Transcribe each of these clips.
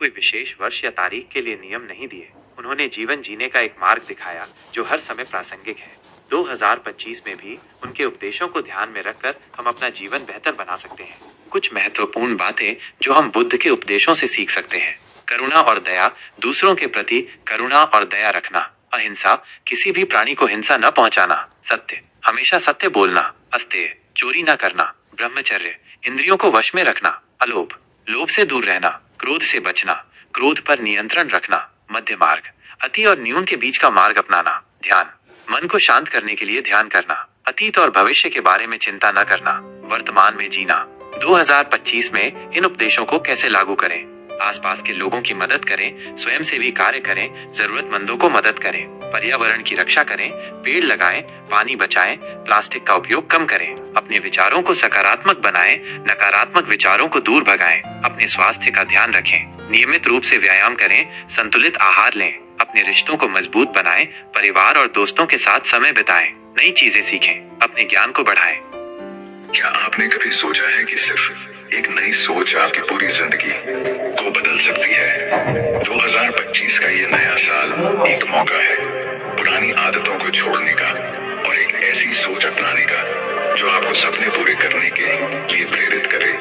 कोई विशेष वर्ष या तारीख के लिए नियम नहीं दिए। उन्होंने जीवन जीने का एक मार्ग दिखाया जो हर समय प्रासंगिक है। 2025 में भी उनके उपदेशों को ध्यान में रखकर हम अपना जीवन बेहतर बना सकते हैं। कुछ महत्वपूर्ण बातें जो हम बुद्ध के उपदेशों से सीख सकते हैं। करुणा और दया, दूसरों के प्रति करुणा और दया रखना। अहिंसा, किसी भी प्राणी को हिंसा न पहुंचाना। सत्य, हमेशा सत्य बोलना। अस्तेय, चोरी न करना। ब्रह्मचर्य, इंद्रियों को वश में रखना। अलोभ, लोभ से दूर रहना। क्रोध से बचना, क्रोध पर नियंत्रण रखना। मध्य मार्ग, अति और न्यून के बीच का मार्ग अपनाना। ध्यान, मन को शांत करने के लिए ध्यान करना। अतीत और भविष्य के बारे में चिंता न करना। वर्तमान में जीना। 2025 में इन उपदेशों को कैसे लागू करें? आसपास के लोगों की मदद करें, स्वयंसेवी कार्य करें, जरूरतमंदों को मदद करें, पर्यावरण की रक्षा करें, पेड़ लगाएं, पानी बचाएं, प्लास्टिक का उपयोग कम करें, अपने विचारों को सकारात्मक बनाएं, नकारात्मक विचारों को दूर भगाएं, अपने स्वास्थ्य का ध्यान रखें, नियमित रूप से व्यायाम करें, संतुलित आहार लें, अपने रिश्तों को मजबूत बनाएं, परिवार और दोस्तों के साथ समय बिताएं, नई चीजें सीखें, अपने ज्ञान को बढ़ाएं। क्या आपने कभी सोचा है कि सिर्फ एक नई सोच आपकी पूरी जिंदगी को बदल सकती है? 2025 का ये नया साल एक मौका है पुरानी आदतों को छोड़ने का और एक ऐसी सोच अपनाने का जो आपको सपने पूरे करने के लिए प्रेरित करे।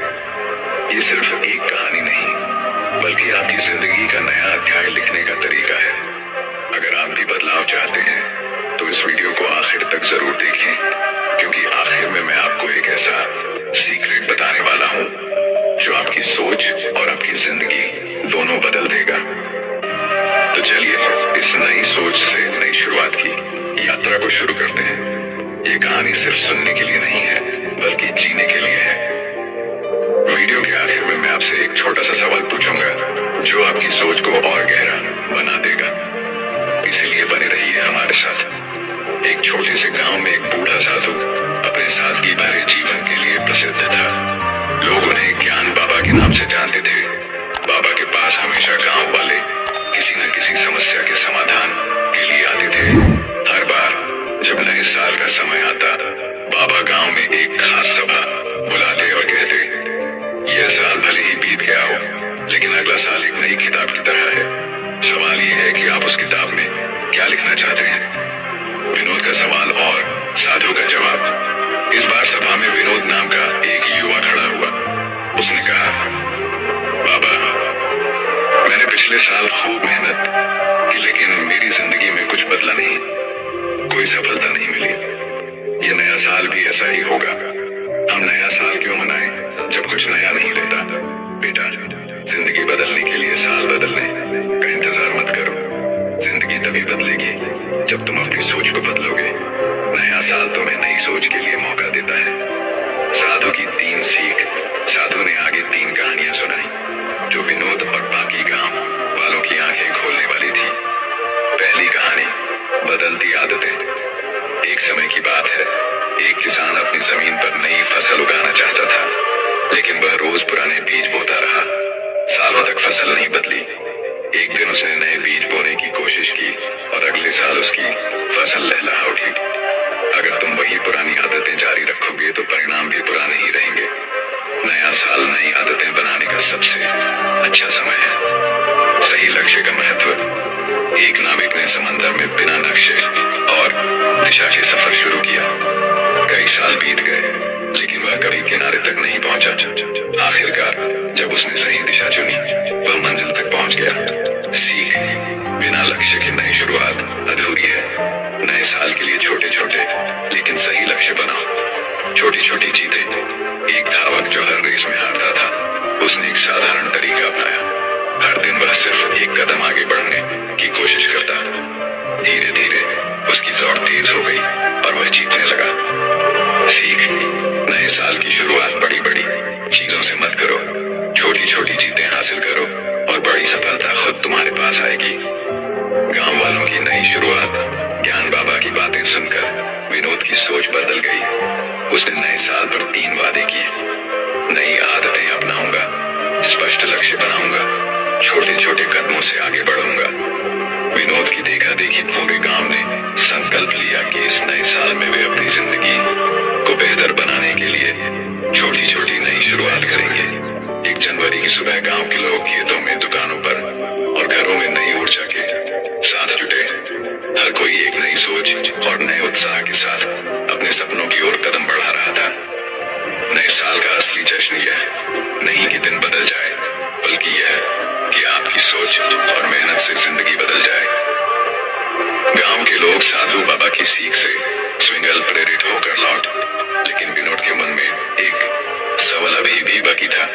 ये सिर्फ एक कहानी नहीं, बल्कि आपकी जिंदगी का नया अध्याय लिखने का तरीका है। अगर आप भी बदलाव चाहते हैं तो इस वीडियो को आखिर तक जरूर देखें, क्योंकि आखिर में मैं आपको एक ऐसा सीक्रेट बताने वाला हूँ जो आपकी सोच और आपकी जिंदगी दोनों बदल देगा। तो चलिए इस नई सोच से नई शुरुआत की यात्रा को शुरू करते हैं। ये कहानी सिर्फ सुनने के लिए नहीं है, बल्कि जीने के लिए है। वीडियो के आखिर में मैं आपसे एक छोटा सा सवाल पूछूंगा जो आपकी सोच को और गहरा बना देगा। इसीलिए बने रहिए हमारे साथ। एक छोटे से गांव में एक बूढ़ा साधु अपने सादगी भरे जीवन के लिए प्रसिद्ध था। लोग उन्हें ज्ञान बाबा के नाम से जानते थे। बाबा के पास हमेशा गांव वाले किसी न किसी समस्या के समाधान के लिए आते थे। हर बार जब नए साल का समय आता, बाबा गांव में एक खास सभा बुलाते और कहते, यह साल भले ही बीत गया हो, लेकिन अगला साल एक नई किताब की तरह है। सवाल यह है कि आप उस किताब में क्या लिखना चाहते हैं? विनोद का सवाल और साधु का जवाब। इस बार सभा में विनोद नाम का एक युवा खड़ा हुआ। उसने कहा, बाबा, मैंने पिछले साल खूब मेहनत की, लेकिन मेरी जिंदगी में कुछ बदला नहीं, कोई सफलता नहीं मिली। ये नया साल भी ऐसा ही होगा। हम नया साल क्यों मनाएं जब कुछ नया नहीं रहता? बेटा, जिंदगी बदलने के लिए साल बदलने का इंतजार मत करो। जिंदगी तभी बदलेगी जब तुम अपनी सोच को बदलोगे। नया साल तुम्हें नई सोच के लिए मौका देता है। साधु की 3 सीख। साधु ने आगे 3 कहानियां सुनाई जो विनोद और बाकी गांव वालों की आंखें खोलने वाली थी। पहली कहानी, बदलती आदतें। एक समय की बात है, एक किसान अपनी जमीन पर नई फसल उगाना चाहता था, लेकिन वह रोज पुराने बीज बोता रहा। सालों तक फसल नहीं बदली। एक दिन उसने नए बीज बोने की कोशिश की और अगले साल उसकी फसल लहलहा उठी। अगर तुम वही पुरानी आदतें जारी रखोगे तो परिणाम भी पुराने ही रहेंगे। नया साल नई आदतें बनाने का सबसे अच्छा समय है। सही लक्ष्य का महत्व। एक नाविक ने समंदर में बिना नक्शे और दिशा के सफर शुरू किया। कई साल बीत गए, लेकिन वह कभी किनारे तक नहीं पहुंचा। आखिरकार जब उसने सही दिशा चुनी, वह मंजिल तक पहुंच गया। सीख, बिना लक्ष्य के नई शुरुआत अधूरी है। नए साल के लिए छोटे छोटे लेकिन सही लक्ष्य बनाओ। छोटी छोटी जीतें। एक धावक जो हर रेस में हारता था, उसने एक साधारण तरीका अपनाया। हर दिन वह सिर्फ एक कदम आगे बढ़ने की कोशिश करता। धीरे धीरे उसकी दौड़ तेज हो गई और वह जीतने लगा। सीख, नए साल की शुरुआत बड़ी बड़ी चीजों से मत करो। छोटी छोटी जीतें हासिल करो और बड़ी सफलता खुद तुम्हारे पास आएगी। गांव वालों की नई शुरुआत। ज्ञान बाबा की बातें सुनकर विनोद की सोच बदल गई। उसने नए साल पर 3 वादे किए। नई आदतें अपनाऊंगा, स्पष्ट लक्ष्य बनाऊंगा, छोटे छोटे कदमों से आगे बढ़ूंगा। विनोद की देखा देखी पूरे गांव ने संकल्प लिया कि इस नए साल में वे अपनी जिंदगी को बेहतर बनाने के लिए छोटी छोटी नई शुरुआत करेंगे। 1 जनवरी की सुबह गांव के लोग खेतों में, दुकानों पर साथ अपने सपनों की ओर कदम बढ़ा रहा था। नए साल का असली जश्न यह नहीं कि दिन बदल जाए, बल्कि यह कि आपकी सोच और मेहनत से जिंदगी बदल जाए। गांव के लोग साधु बाबा की सीख से स्विंगल प्रेरित होकर लौट, लेकिन विनोद के मन में एक सवाल अभी भी बाकी था।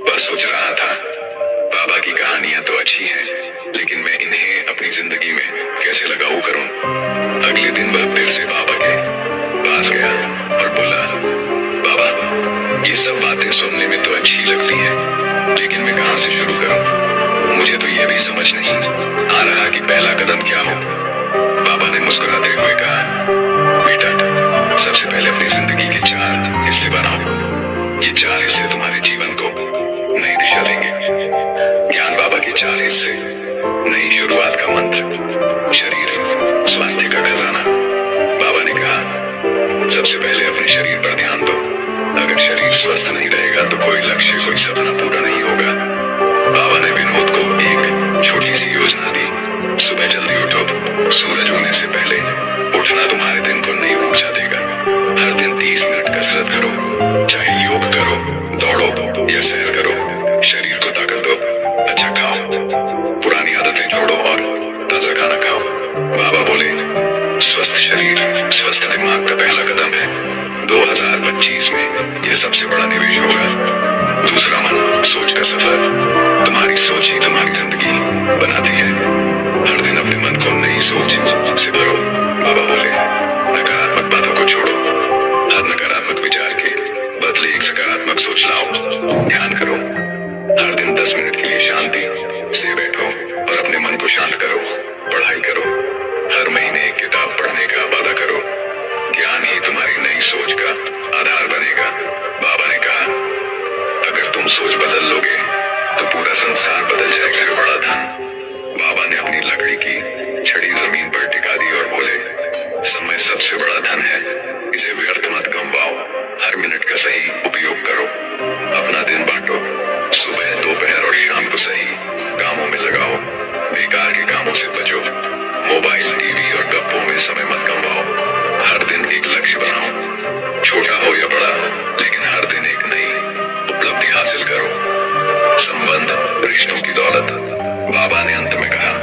वह सोच रहा था, बाबा की कहानियां तो अच्छी हैं, लेकिन मैं इन्हें अपनी जिंदगी में कैसे लागू करूं? अगले दिन वह फिर से बाबा के पास गया और बोला, बाबा, ये सब बातें सुनने में तो अच्छी लगती हैं, लेकिन मैं कहां से शुरू करूं? मुझे तो यह भी समझ नहीं आ रहा कि पहला कदम क्या हो। बाबा ने मुस्कुराते हुए कहा, बेटा, सबसे पहले अपनी जिंदगी के 4 हिस्से बनाओ। ये 4 हिस्से तुम्हारे जीवन को नई दिशा देंगे। ज्ञान बाबा के 4 हिस्से, नई शुरुआत का मंत्र, शरीर स्वास्थ्य का खजाना। बाबा ने कहा, सबसे पहले अपने शरीर पर ध्यान दो। अगर शरीर स्वस्थ नहीं रहेगा तो कोई लक्ष्य, कोई सपना पूरा नहीं होगा। बाबा ने विनोद को एक छोटी सी योजना दी। सुबह जल्दी उठो, सूरज उगने से पहले उठना तुम्हारे दिन को नई ऊर्जा देगा। हर दिन 30 मिनट कसरत करो, चाहे योग करो, दौड़ो या सैर करो। शरीर को ताकत दो, अच्छा खाओ, पुरानी आदतें छोड़ो और ताजा खाना खाओ। बाबा बोले, स्वस्थ शरीर स्वस्थ दिमाग का पहला कदम है। 2025 में यह सबसे बड़ा निवेश होगा। दूसरा, मन सोच का सफर। तुम्हारी सोच ही तुम्हारी जिंदगी बनाती है। हर दिन अपने मन को नई सोच से भरो। बाबा बोले, नकारात्मक बातों को छोड़ो, हर नकारात्मक विचार के बदले एक सकारात्मक सोच लाओ। ध्यान करो, हर दिन 10 मिनट के लिए शांति से बैठो और अपने मन को शांत करो। पढ़ाई करो, हर महीने एक किताब पढ़ने का वादा करो। ज्ञान ही तुम्हारी नई सोच का आधार बनेगा। बाबा ने कहा, अगर तुम सोच बदल लोगे तो पूरा संसार बदल जाएगा। सबसे बड़ा धन। बाबा ने अपनी लकड़ी की छड़ी जमीन पर टिका दी और बोले, समय सबसे बड़ा धन है, इसे व्यर्थ मत गंवाओ। हर मिनट का सही उपयोग करो। अपना दिन बांटो, सुबह, दोपहर और शाम को सही कामों में लगाओ। बेकार के कामों से बचो। मोबाइल, टीवी और गप्पों में समय मत गंवाओ। हर दिन एक लक्ष्य बनाओ, छोटा हो या बड़ा, लेकिन हर दिन एक नई उपलब्धि हासिल करो। संबंध, रिश्तों की दौलत। बाबा ने अंत में कहा,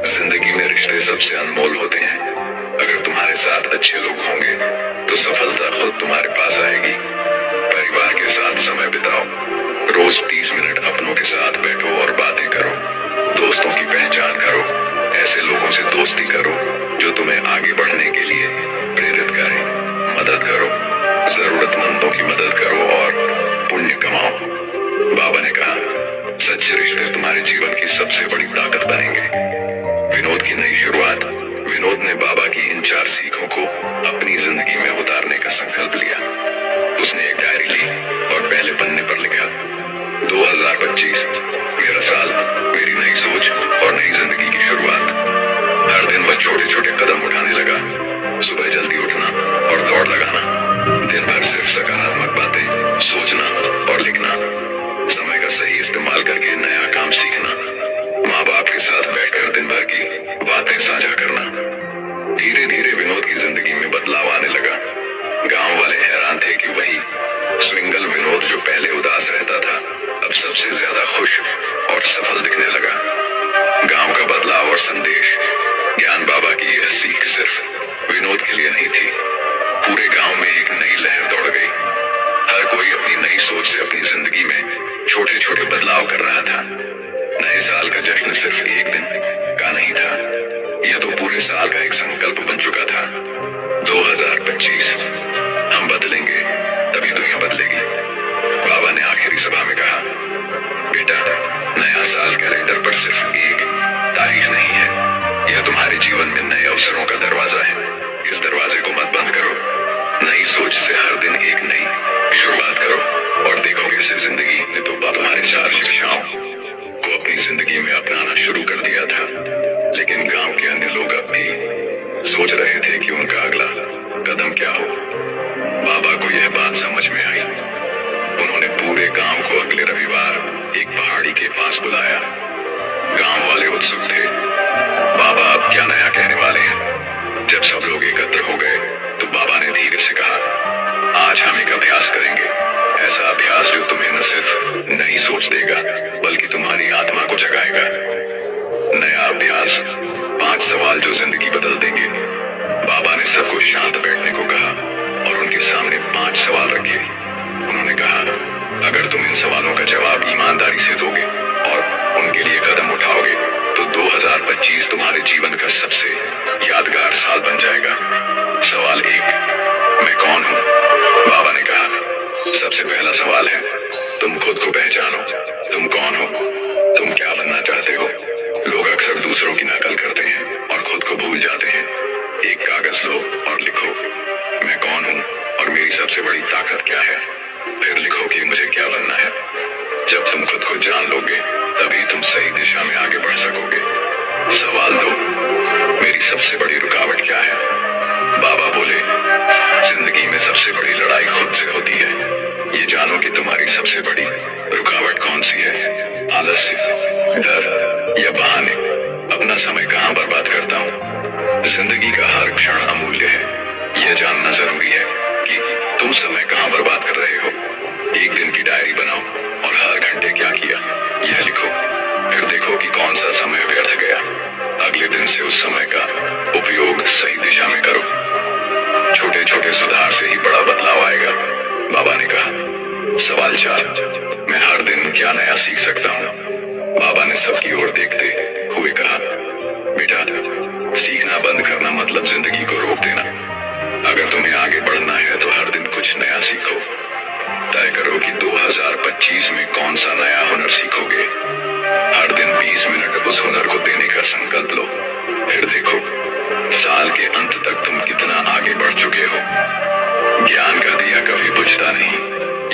जिंदगी में रिश्ते सबसे अनमोल होते हैं। अगर तुम्हारे साथ अच्छे लोग होंगे तो सफलता खुद तुम्हारे पास आएगी। परिवार के साथ समय बिताओ, रोज 30 मिनट अपनों के साथ बैठो और बातें करो। दोस्तों की पहचान करो, ऐसे लोगों से दोस्ती करो जो तुम्हें आगे बढ़ने के लिए प्रेरित करें। मदद करो, जरूरतमंदों की मदद करो और पुण्य कमाओ। बाबा ने कहा, सच्चे रिश्ते तुम्हारे जीवन की सबसे बड़ी ताकत बनेंगे। विनोद की नई शुरुआत। विनोद ने बाबा की इन 4 सीखों को अपनी जिंदगी में उतारने का संकल्प लिया। उसने एक डायरी ली और पहले पन्ने पर लिखा, 2025 मेरा साल, मेरी नई सोच और नई जिंदगी की शुरुआत। हर दिन वह छोटे छोटे कदम उठाने लगा। सुबह जल्दी उठना और दौड़ लगाना। दिन भर सिर्फ सकारात्मक बातें सोचना और लिखना। समय का सही इस्तेमाल करके नया काम सीखना। माँ बाप के साथ बैठकर दिन भर की बातें साझा करना। धीरे धीरे विनोद की जिंदगी में बदलाव आने लगा। गांव वाले हैरान थे कि वही स्विंगल विनोद जो पहले उदास रहता था, अब सबसे ज्यादा खुश और सफल दिखने लगा। गांव का बदलाव और संदेश। ज्ञान बाबा की यह सीख सिर्फ विनोद के लिए नहीं थी, पूरे गांव में एक नई लहर दौड़ गई। हर कोई अपनी नई सोच से अपनी जिंदगी में छोटे छोटे बदलाव कर रहा था। नए साल का जश्न सिर्फ एक दिन का नहीं था, यह तो पूरे साल का एक संकल्प बन चुका था। 2025 हम बदलेंगे तभी दुनिया बदलेगी। बाबा ने आखिरी सभा में कहा, बेटा, नया साल कैलेंडर पर सिर्फ एक तारीख नहीं है, यह तुम्हारे जीवन में नए अवसरों का दरवाजा है। इस दरवाजे को मत बंद करो। नई सोच से हर दिन एक नई शुरुआत करो और देखो कैसे जिंदगी ने तो तुम्हारे साथ शिक्षाओं को अपनी जिंदगी में अपनाना शुरू कर दिया था। लेकिन गांव के अन्य लोग अब भी सोच रहे थे कि उनका अगला कदम क्या हो। बाबा को यह बात समझ में आई। उन्होंने पूरे गांव को अगले रविवार एक पहाड़ी के पास बुलाया। गांव वाले उत्सुक थे, बाबा अब क्या नया कहने वाले हैं। जब सब लोग एकत्र हो गए सवाल 1, मैं कौन हूँ? बाबा ने कहा, सबसे पहला सवाल है, तुम खुद को पहचानो। तुम कौन हो? तुम क्या बनना चाहते हो? लोग अक्सर दूसरों की नकल करते हैं और खुद को भूल जाते हैं। एक कागज लो और लिखो, मैं कौन हूँ और मेरी सबसे बड़ी ताकत क्या है। फिर लिखो कि मुझे क्या बनना है। जब तुम खुद को जान लोगे तभी तुम सही दिशा में आगे बढ़ सकोगे। सवाल 2, मेरी सबसे बड़ी रुकावट क्या है? बाबा बोले, जिंदगी में सबसे बड़ी लड़ाई खुद से होती है। ये जानो कि तुम्हारी सबसे बड़ी रुकावट कौन सी है। आलस्य, डर या बहाने। अपना समय कहाँ बर्बाद करता हूँ? जिंदगी का हर क्षण अमूल्य है। यह जानना जरूरी है कि तुम समय कहाँ बर्बाद कर रहे हो। एक दिन की डायरी बनाओ और हर घंटे क्या किया यह लिखो। फिर देखो कि कौन सा समय व्यर्थ गया। अगले दिन से उस समय का उपयोग सही दिशा में करो। छोटे छोटे सुधार से ही बड़ा बदलाव आएगा, बाबा ने कहा। सवाल 4, मैं हर दिन क्या नया सीख सकता हूँ? बाबा ने सबकी ओर देखते हुए कहा, बेटा, सीखना बंद करना मतलब जिंदगी को रोक देना। अगर तुम्हें आगे बढ़ना है तो हर दिन कुछ नया सीखो। तय करो कि 2025 में कौन सा नया हुनर सीखोगे। हर दिन 20 मिनट उस हुनर को देने का संकल्प लो। फिर देखो साल के अंत तक तुम कितना आगे बढ़ चुके हो। ज्ञान का दिया कभी बुझता नहीं,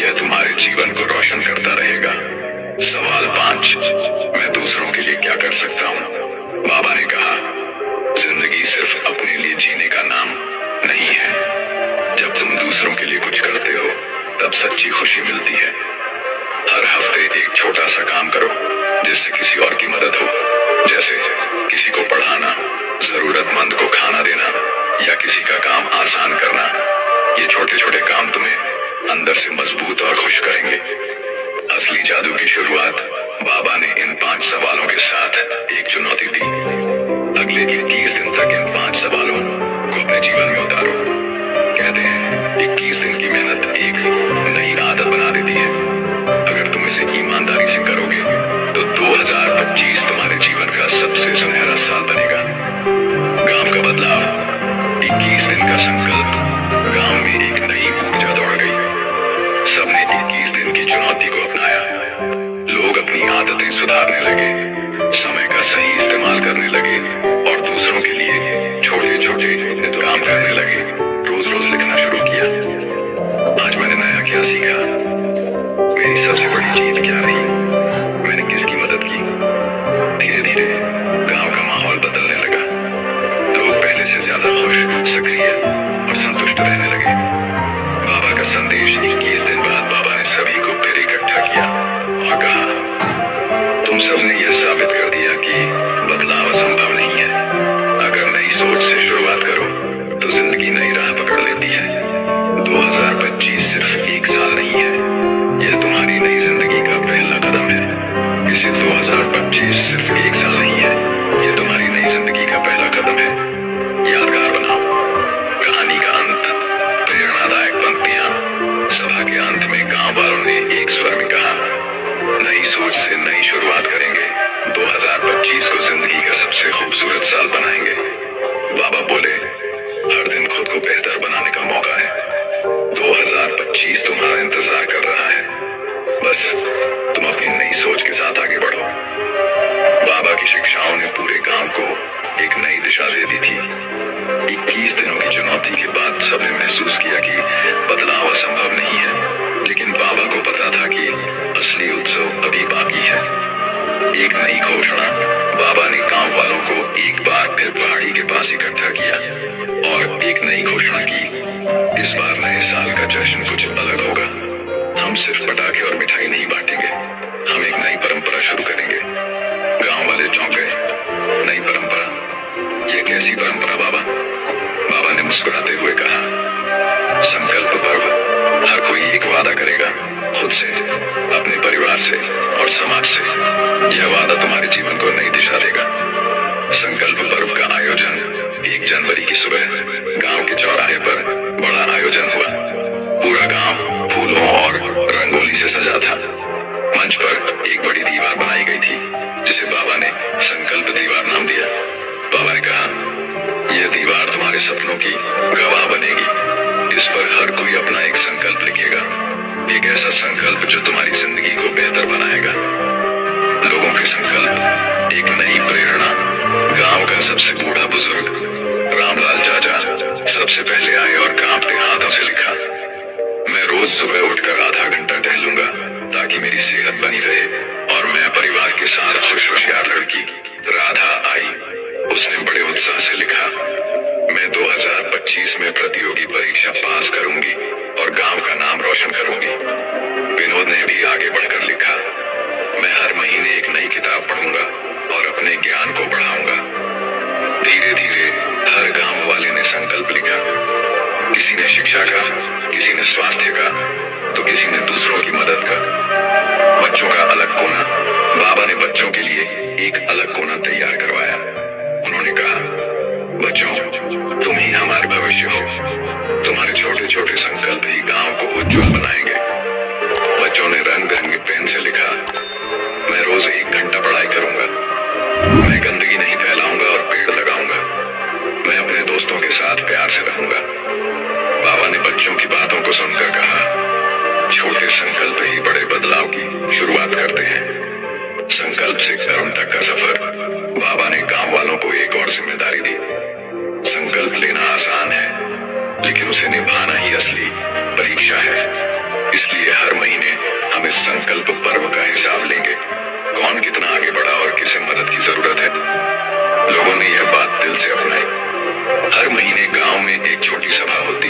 यह तुम्हारे जीवन को रोशन करता रहेगा। सवाल 5, मैं दूसरों के लिए क्या कर सकता हूँ? बाबा ने कहा, जिंदगी सिर्फ अपने लिए जीने का नाम नहीं है। जब तुम दूसरों के लिए कुछ करते हो तब सच्ची खुशी मिलती है। हर हफ्ते एक छोटा सा काम करो जिससे किसी और की मदद हो। जैसे किसी को पढ़ाना, जरूरतमंद को खाना देना या किसी का काम आसान करना। ये छोटे छोटे काम तुम्हें अंदर से मजबूत और खुश करेंगे। असली जादू की शुरुआत बाबा ने इन 5 सवालों के साथ एक चुनौती दी। अगले 21 दिन तक इन 5 सवालों को अपने जीवन में उतारो। कहते हैं 21 दिन की मेहनत एक नई आदत बना देती है। अगर तुम इसे ईमानदारी से करोगे तो 2025 तुम्हारे जीवन का सबसे सुनहरा साल बनेगा। गांव का बदलाव, 21 दिन का संकल्प। गांव में एक नई ऊर्जा दौड़ गई। सबने 21 दिन की चुनौती को अपनाया। लोग अपनी आदतें सुधारने लगे, समय का सही इस्तेमाल करने लगे और दूसरों के लिए छोटे छोटे काम करने लगे। रोज रोज लिखना शुरू किया, आज मैंने नया क्या सीखा, मेरी सबसे बड़ी जीत क्या रही, मैंने किसकी मदद की। धीरे धीरे गांव का माहौल बदलने लगा। लोग पहले से ज्यादा खुश, सक्रिय और संतुष्ट रहने लगे। बाबा का संदेश 21 दिन बाद बाबा ने सभी को फिर इकट्ठा किया और कहा, तुम सबने यह साबित कर दिया कि बदलाव असंभव नहीं है। अगर नई सोच से शुरुआत करो तो जिंदगी नई राह पकड़ लेती है। 2025 सिर्फ एक साल नहीं है, यह तुम्हारी नई जिंदगी का पहला कदम है। इसे 2025 सिर्फ एक साल नहीं है, यह तुम्हारी नई जिंदगी का पहला कदम है। यादगार बनाओ। कहानी का अंत, प्रेरणादायक पंक्तियां। सभा के अंत में गांव वालों ने एक स्वर में कहा, नई सोच से नई शुरुआत करेंगे। 2025 को जिंदगी का सबसे खूबसूरत साल बनाएंगे। बाबा बोले, हर दिन खुद को बेहतर बनाने का मौका है। 2025 तुम्हारा इंतजार कर रहा है। बस तुम अपनी नई सोच के साथ आगे बढ़ो। बाबा की शिक्षाओं ने पूरे गांव को एक नई दिशा दे दी थी। 21 दिनों की चुनौती के बाद सबने महसूस किया कि बदलाव असंभव नहीं है, लेकिन बाबा को पता था कि असली उत्सव अभी बाकी है। एक नई घोषणा। बाबा ने गांव वालों को एक बार फिर पहाड़ी के पास इकट्ठा किया और एक नई घोषणा की। इस बार नए साल का जश्न कुछ अलग होगा। हम सिर्फ पटाखे और मिठाई नहीं बांटेंगे, हम एक नई परंपरा शुरू करेंगे। गांव वाले चौंक गए। नई परंपरा? यह कैसी परंपरा बाबा? बाबा ने मुस्कुराते हुए कहा, संकल्प पर्व। हर कोई एक वादा करेगा, खुद से, अपने परिवार से और समाज से। यह वादा तुम्हारे जीवन को नई दिशा देगा। संकल्प पर्व का आयोजन 1 जनवरी की सुबह गांव के चौराहे पर बड़ा आयोजन हुआ। पूरा गांव फूलों और रंगोली से सजा था। मंच पर एक बड़ी दीवार बनाई गई थी जिसे बाबा ने संकल्प दीवार नाम दिया। बाबा ने कहा, यह दीवार तुम्हारे सपनों की गवाह एक ऐसा संकल्प जो तुम्हारी जिंदगी को बेहतर बनाएगा। लोगों के संकल्प, एक नई प्रेरणा। गांव का सबसे बूढ़ा बुजुर्ग रामलाल चाचा सबसे पहले आए और कांपते हाथों से लिखा, मैं रोज सुबह उठकर आधा घंटा टहलूंगा ताकि मेरी सेहत बनी रहे। और मैं परिवार के साथ खुश होशियार लड़की राधा आई। उसने बड़े उत्साह से लिखा, मैं 2025 में प्रतियोगी परीक्षा पास करूंगी और गांव का नाम रोशन करूंगी। विनोद ने भी आगे बढ़कर लिखा, मैं हर महीने एक नई किताब पढ़ूंगा और अपने ज्ञान को बढ़ाऊंगा। धीरे धीरे हर गांव वाले ने संकल्प लिखा। किसी ने शिक्षा का, किसी ने स्वास्थ्य का, तो किसी ने दूसरों की मदद का। बच्चों का अलग कोना, बाबा ने बच्चों के लिए एक अलग कोना तैयार करवाया। उन्होंने कहा, बच्चों, तुम ही हमारे भविष्य हो। तुम्हारे छोटे छोटे संकल्प ही गांव को उज्जवल बनाएंगे। बच्चों ने रंग बिरंगे पेन से लिखा, मैं रोज 1 घंटा पढ़ाई करूंगा, मैं गंदगी नहीं फैलाऊंगा और पेड़ लगाऊंगा, मैं अपने दोस्तों के साथ प्यार से रहूंगा। बाबा ने बच्चों की बातों को सुनकर कहा, छोटे संकल्प ही बड़े बदलाव की शुरुआत करते हैं। संकल्प से कर्म तक का सफर। बाबा ने गांव वालों को एक और जिम्मेदारी दी। संकल्प लेना आसान है, लेकिन उसे निभाना ही असली परीक्षा है। इसलिए हर महीने हम इस संकल्प पर्व का हिसाब लेंगे, कौन कितना आगे बढ़ा और किसे मदद की जरूरत है। लोगों ने यह बात दिल से अपनाई। हर महीने गांव में एक छोटी सभा होती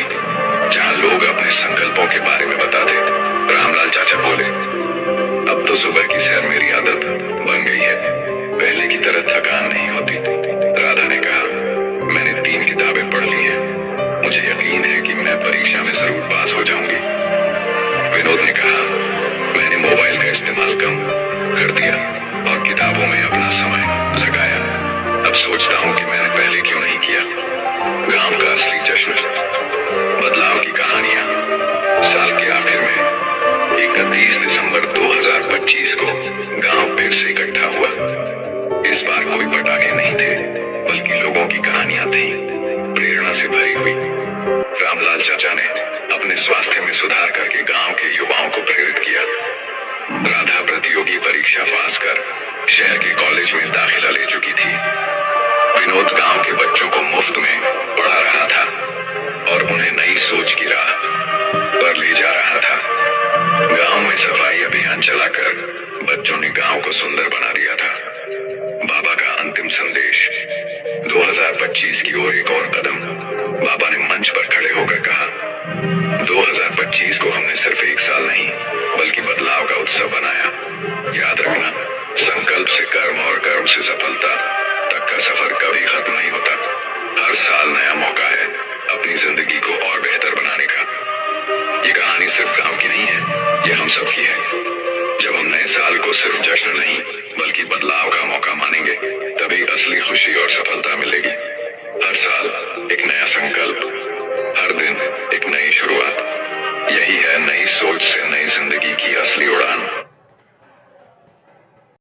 जहां लोग अपने संकल्पों के बारे में बताते। रामलाल चाचा बोले, अब तो सुबह की सैर मेरी आदत बन गई है, पहले की तरह थकान नहीं होती। राधा ने कहा, मैंने 3 किताबें पढ़ ली हैं, मुझे यकीन है कि मैं परीक्षा में जरूर पास हो जाऊंगी। विनोद ने कहा, मैंने मोबाइल का इस्तेमाल कम कर दिया और किताबों में अपना समय लगाया। अब सोचता हूँ कि मैंने पहले क्यों नहीं किया। गांव का असली जश्न, बदलाव की कहानियां। साल के आखिर में 31 दिसंबर 2025 को गांव फिर से इकट्ठा हुआ। इस बार कोई पटाखे नहीं थे, बल्कि लोगों की कहानियां थी, प्रेरणा से भरी हुई। रामलाल चाचा ने अपने स्वास्थ्य में सुधार करके गांव के युवाओं को प्रेरित किया। राधा प्रतियोगी परीक्षा पास कर शहर के कॉलेज में दाखिला ले चुकी थी। विनोद गांव के बच्चों को मुफ्त में पढ़ा रहा था और उन्हें नई सोच की राह पर ले जा रहा था। गांव में सफाई अभियान चलाकर बच्चों ने गांव को सुंदर बना दिया था। बाबा का अंतिम संदेश। 2025 की ओर एक और कदम। बाबा ने मंच पर खड़े होकर कहा, 2025 को हमने सिर्फ एक साल नहीं, बल्कि बदलाव का उत्सव बनाया। याद रखना, संकल्प से कर्म और कर्म से सफलता तक का सफर कभी खत्म नहीं होता। हर साल नया मौका है अपनी जिंदगी को और बेहतर बनाने का। ये कहानी सिर्फ गांव की नहीं है, ये हम सब की है। जब हम नए साल को सिर्फ जश्न नहीं, बल्कि बदलाव का मौका मानेंगे, तभी असली खुशी और सफलता मिलेगी। हर साल एक नया संकल्प, हर दिन एक नई शुरुआत। यही है नई सोच से